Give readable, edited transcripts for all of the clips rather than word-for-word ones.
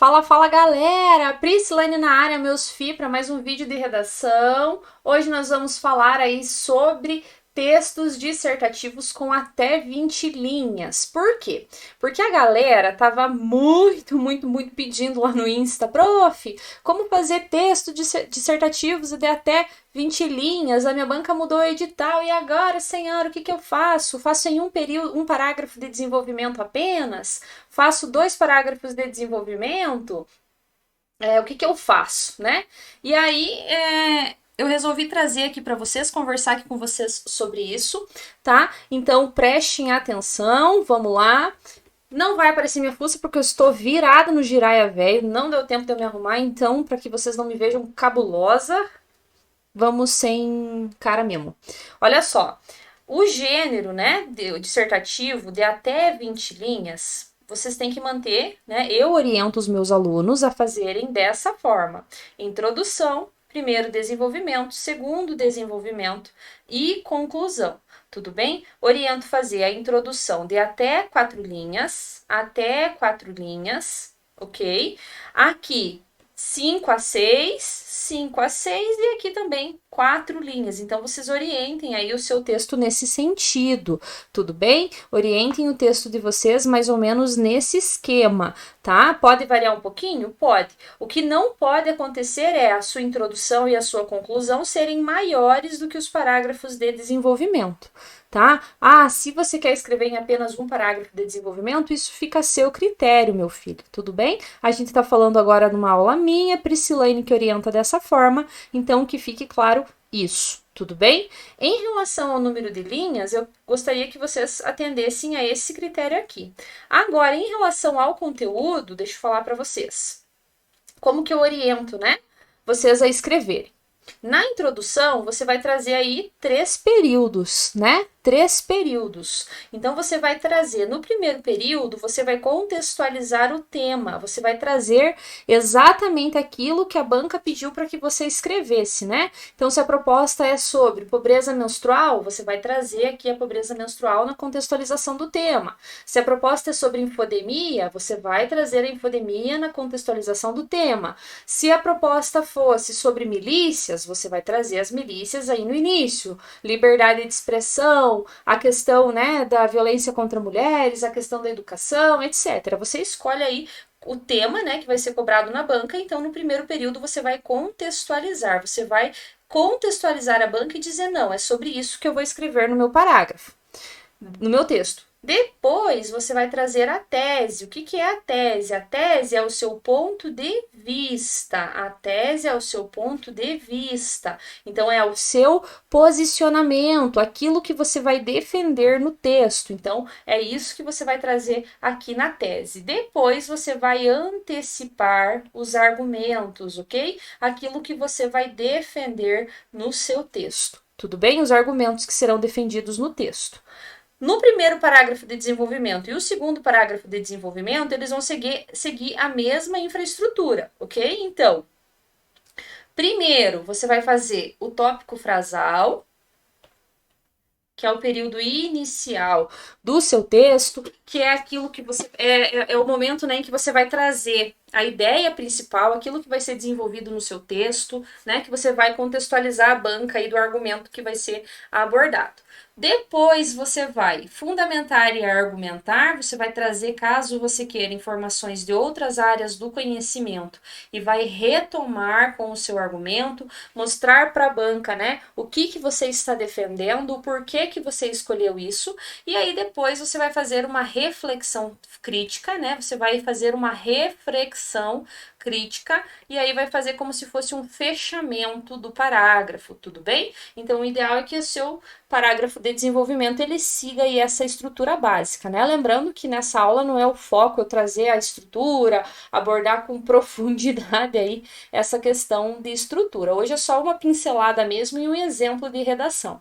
Fala, fala galera! Priscilane na área, meus fi, para mais um vídeo de redação. Hoje nós vamos falar aí sobre textos dissertativos com até 20 linhas. Por quê? Porque a galera tava muito pedindo lá no Insta, prof, como fazer textos dissertativos de até 20 linhas, a minha banca mudou o edital, e agora, senhora, o que que eu faço? Faço em um período, um parágrafo de desenvolvimento apenas? Faço dois parágrafos de desenvolvimento? O que que eu faço, né? E aí, eu resolvi trazer aqui para vocês, conversar aqui com vocês sobre isso, tá? Então, prestem atenção, vamos lá. Não vai aparecer minha fuça porque eu estou virada no giraia velho, não deu tempo de eu me arrumar, então, para que vocês não me vejam cabulosa, vamos sem cara mesmo. Olha só, o gênero, né, dissertativo de até 20 linhas, vocês têm que manter, né? Eu oriento os meus alunos a fazerem dessa forma: introdução, primeiro desenvolvimento, segundo desenvolvimento e conclusão. Tudo bem? Oriento fazer a introdução de até quatro linhas, ok? Aqui 5 a 6 e aqui também 4 linhas. Então vocês orientem aí o seu texto nesse sentido, tudo bem? Orientem o texto de vocês mais ou menos nesse esquema, tá? Pode variar um pouquinho? Pode. O que não pode acontecer é a sua introdução e a sua conclusão serem maiores do que os parágrafos de desenvolvimento, tá? Ah, se você quer escrever em apenas um parágrafo de desenvolvimento, isso fica a seu critério, meu filho, tudo bem? A gente está falando agora numa aula minha, Priscilane que orienta dessa forma, então que fique claro isso, tudo bem? Em relação ao número de linhas, eu gostaria que vocês atendessem a esse critério aqui. Agora, em relação ao conteúdo, deixa eu falar para vocês. Como que eu oriento, né? Vocês a escreverem. Na introdução, você vai trazer aí 3 períodos, né? 3 períodos. Então, você vai trazer, no primeiro período, você vai contextualizar o tema, você vai trazer exatamente aquilo que a banca pediu para que você escrevesse, né? Então, se a proposta é sobre pobreza menstrual, você vai trazer aqui a pobreza menstrual na contextualização do tema. Se a proposta é sobre infodemia, você vai trazer a infodemia na contextualização do tema. Se a proposta fosse sobre milícias, você vai trazer as milícias aí no início. Liberdade de expressão, a questão, né, da violência contra mulheres, a questão da educação, etc. Você escolhe aí o tema, né, que vai ser cobrado na banca. Então, no primeiro período, você vai contextualizar a banca e dizer, não, é sobre isso que eu vou escrever no meu parágrafo, no meu texto. Depois você vai trazer a tese. O que que é a tese? A tese é o seu ponto de vista. A tese é o seu ponto de vista. Então é o seu posicionamento, aquilo que você vai defender no texto. Então é isso que você vai trazer aqui na tese. Depois você vai antecipar os argumentos, ok? Aquilo que você vai defender no seu texto. Tudo bem? Os argumentos que serão defendidos no texto. No primeiro parágrafo de desenvolvimento e o segundo parágrafo de desenvolvimento, eles vão seguir a mesma infraestrutura, ok? Então, primeiro você vai fazer o tópico frasal, que é o período inicial do seu texto, que é aquilo que você é o momento, né, em que você vai trazer a ideia principal, aquilo que vai ser desenvolvido no seu texto, né, que você vai contextualizar a banca aí do argumento que vai ser abordado. Depois você vai fundamentar e argumentar, você vai trazer, caso você queira, informações de outras áreas do conhecimento e vai retomar com o seu argumento, mostrar para a banca, né, o que você está defendendo, o porquê que você escolheu isso, e aí depois você vai fazer uma reflexão crítica, né, você vai fazer uma reflexão crítica e aí vai fazer como se fosse um fechamento do parágrafo, tudo bem? Então o ideal é que o seu parágrafo de desenvolvimento ele siga aí essa estrutura básica, né? Lembrando que nessa aula não é o foco eu trazer a estrutura, abordar com profundidade aí essa questão de estrutura. Hoje é só uma pincelada mesmo e um exemplo de redação.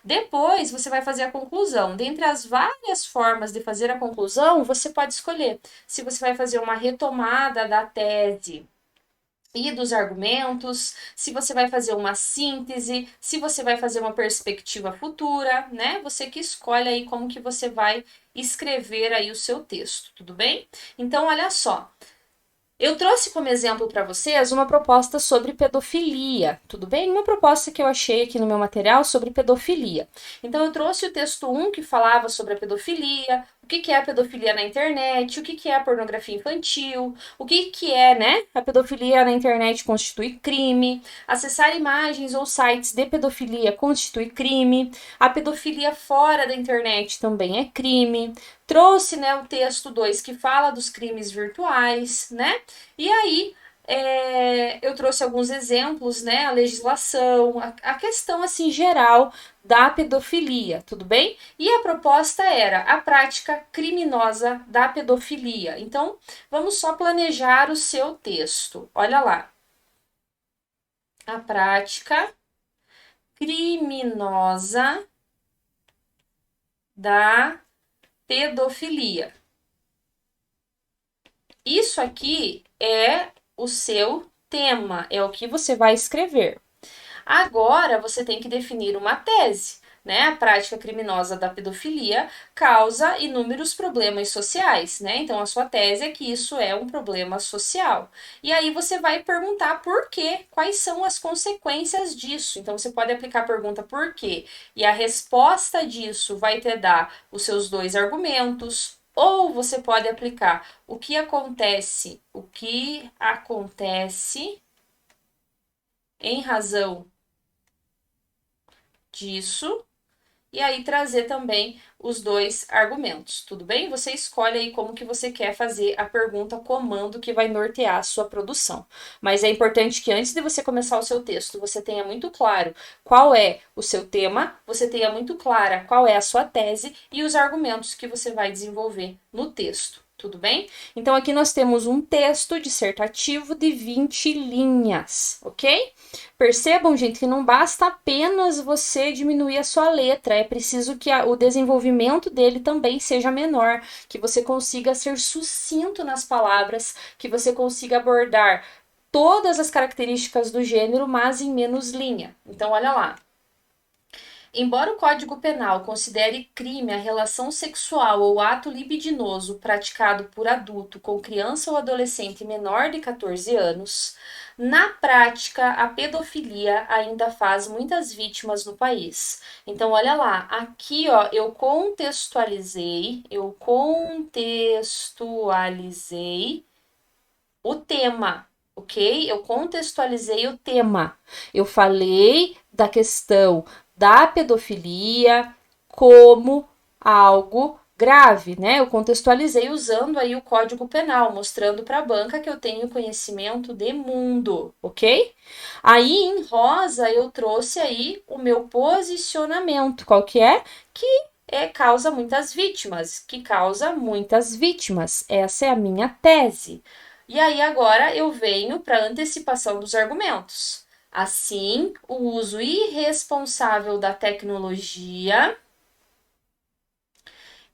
Depois você vai fazer a conclusão. Dentre as várias formas de fazer a conclusão, você pode escolher se você vai fazer uma retomada da tese e dos argumentos, se você vai fazer uma síntese, se você vai fazer uma perspectiva futura, né? Você que escolhe aí como que você vai escrever aí o seu texto, tudo bem? Então, olha só, Eu trouxe como exemplo para vocês uma proposta sobre pedofilia, tudo bem? Uma proposta que eu achei aqui no meu material sobre pedofilia. Então, eu trouxe o texto 1 que falava sobre a pedofilia, o que é a pedofilia na internet, o que é a pornografia infantil, o que é, né? A pedofilia na internet constitui crime, acessar imagens ou sites de pedofilia constitui crime, a pedofilia fora da internet também é crime. Trouxe, né, o texto 2 que fala dos crimes virtuais, né? E aí eu trouxe alguns exemplos, né? A legislação, a questão assim geral da pedofilia, tudo bem? E a proposta era a prática criminosa da pedofilia. Então, vamos só planejar o seu texto. Olha lá. A prática criminosa da pedofilia. Isso aqui é o seu tema, é o que você vai escrever. Agora você tem que definir uma tese, né? A prática criminosa da pedofilia causa inúmeros problemas sociais, né? Então a sua tese é que isso é um problema social. E aí você vai perguntar por quê, quais são as consequências disso. Então você pode aplicar a pergunta por quê, e a resposta disso vai te dar os seus dois argumentos. Ou você pode aplicar o que acontece em razão disso, e aí trazer também os dois argumentos, tudo bem? Você escolhe aí como que você quer fazer a pergunta comando que vai nortear a sua produção. Mas é importante que antes de você começar o seu texto, você tenha muito claro qual é o seu tema, você tenha muito clara qual é a sua tese e os argumentos que você vai desenvolver no texto. Tudo bem? Então, aqui nós temos um texto dissertativo de 20 linhas, ok? Percebam, gente, que não basta apenas você diminuir a sua letra, é preciso que o desenvolvimento dele também seja menor, que você consiga ser sucinto nas palavras, que você consiga abordar todas as características do gênero, mas em menos linha. Então, olha lá. Embora o Código Penal considere crime a relação sexual ou ato libidinoso praticado por adulto com criança ou adolescente menor de 14 anos, na prática a pedofilia ainda faz muitas vítimas no país. Então, olha lá, aqui ó, eu contextualizei o tema, ok? Eu contextualizei o tema. Eu falei da questão da pedofilia como algo grave, né? Eu contextualizei usando aí o Código Penal, mostrando para a banca que eu tenho conhecimento de mundo, ok? Aí em rosa eu trouxe aí o meu posicionamento, qual que é? Causa muitas vítimas, que causa muitas vítimas. Essa é a minha tese. E aí agora eu venho para a antecipação dos argumentos. Assim, o uso irresponsável da tecnologia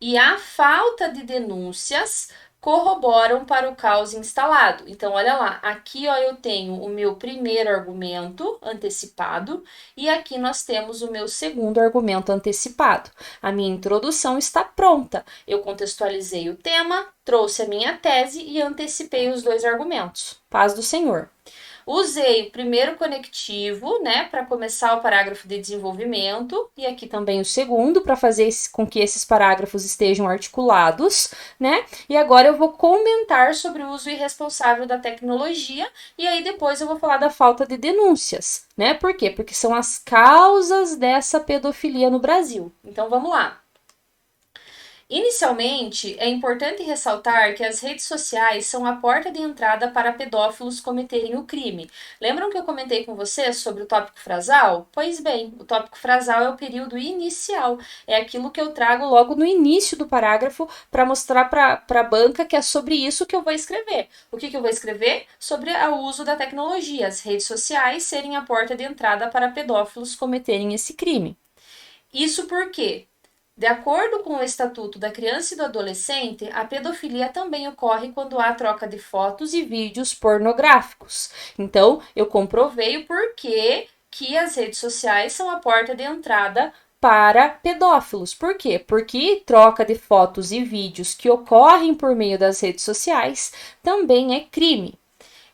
e a falta de denúncias corroboram para o caos instalado. Então, olha lá, aqui ó, eu tenho o meu primeiro argumento antecipado e aqui nós temos o meu segundo argumento antecipado. A minha introdução está pronta. Eu contextualizei o tema, trouxe a minha tese e antecipei os dois argumentos. Paz do Senhor. Usei o primeiro conectivo, né, para começar o parágrafo de desenvolvimento, e aqui também o segundo, para fazer com que esses parágrafos estejam articulados, né? E agora eu vou comentar sobre o uso irresponsável da tecnologia, e aí depois eu vou falar da falta de denúncias, né? Por quê? Porque são as causas dessa pedofilia no Brasil. Então vamos lá. Inicialmente, é importante ressaltar que as redes sociais são a porta de entrada para pedófilos cometerem o crime. Lembram que eu comentei com vocês sobre o tópico frasal? Pois bem, o tópico frasal é o período inicial, é aquilo que eu trago logo no início do parágrafo para mostrar para a banca que é sobre isso que eu vou escrever. O que eu vou escrever? Sobre o uso da tecnologia, as redes sociais serem a porta de entrada para pedófilos cometerem esse crime. Isso porque de acordo com o Estatuto da Criança e do Adolescente, a pedofilia também ocorre quando há troca de fotos e vídeos pornográficos. Então, eu comprovei o porquê que as redes sociais são a porta de entrada para pedófilos. Por quê? Porque troca de fotos e vídeos que ocorrem por meio das redes sociais também é crime.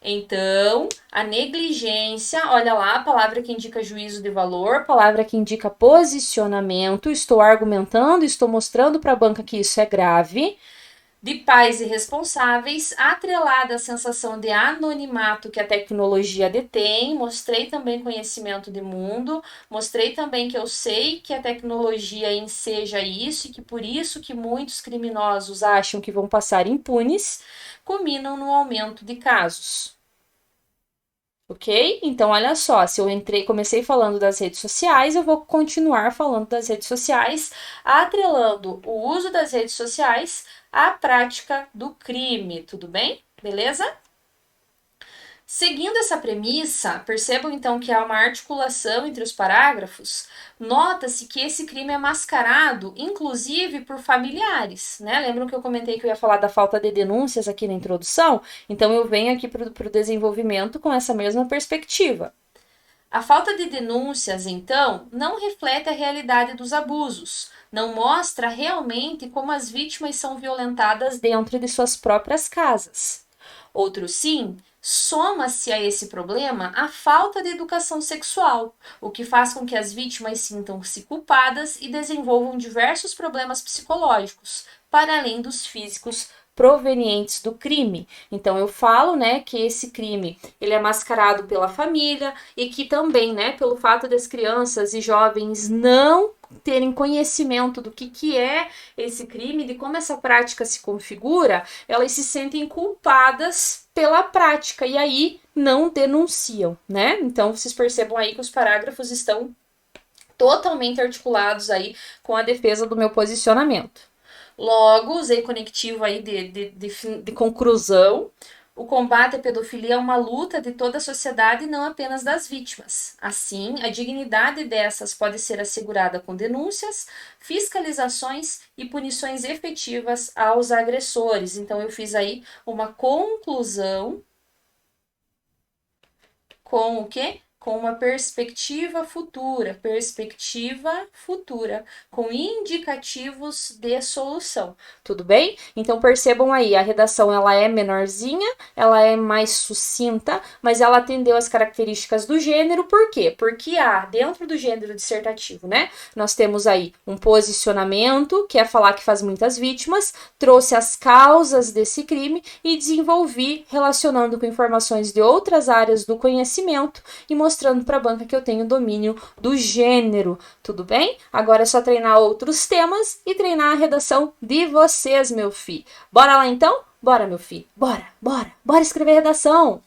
Então, a negligência, olha lá, a palavra que indica juízo de valor, palavra que indica posicionamento, estou argumentando, estou mostrando para a banca que isso é grave, de pais irresponsáveis, atrelada à sensação de anonimato que a tecnologia detém, mostrei também conhecimento de mundo, mostrei também que eu sei que a tecnologia enseja isso e que por isso que muitos criminosos acham que vão passar impunes, culminam no aumento de casos. Ok? Então, olha só, se eu comecei falando das redes sociais, eu vou continuar falando das redes sociais, atrelando o uso das redes sociais à prática do crime, tudo bem? Beleza? Seguindo essa premissa, percebam então que há uma articulação entre os parágrafos. Nota-se que esse crime é mascarado, inclusive por familiares, né? Lembram que eu comentei que eu ia falar da falta de denúncias aqui na introdução? Então eu venho aqui para o desenvolvimento com essa mesma perspectiva. A falta de denúncias, então, não reflete a realidade dos abusos, não mostra realmente como as vítimas são violentadas dentro de suas próprias casas. Outro sim, soma-se a esse problema a falta de educação sexual, o que faz com que as vítimas sintam-se culpadas e desenvolvam diversos problemas psicológicos, para além dos físicos provenientes do crime. Então eu falo, né, que esse crime, ele é mascarado pela família e que também, né, pelo fato das crianças e jovens não terem conhecimento do que é esse crime, de como essa prática se configura, elas se sentem culpadas pela prática e aí não denunciam, né? Então vocês percebam aí que os parágrafos estão totalmente articulados aí com a defesa do meu posicionamento. Logo, usei conectivo aí de conclusão. O combate à pedofilia é uma luta de toda a sociedade e não apenas das vítimas. Assim, a dignidade dessas pode ser assegurada com denúncias, fiscalizações e punições efetivas aos agressores. Então, eu fiz aí uma conclusão com o quê? Com uma perspectiva futura, com indicativos de solução. Tudo bem? Então percebam aí, a redação ela é menorzinha, ela é mais sucinta, mas ela atendeu as características do gênero, por quê? Porque dentro do gênero dissertativo, né, nós temos aí um posicionamento, que é falar que faz muitas vítimas, trouxe as causas desse crime e desenvolvi relacionando com informações de outras áreas do conhecimento e mostrando para a banca que eu tenho domínio do gênero, tudo bem? Agora é só treinar outros temas e treinar a redação de vocês, meu filho. Bora lá então? Bora, meu filho. Bora escrever redação.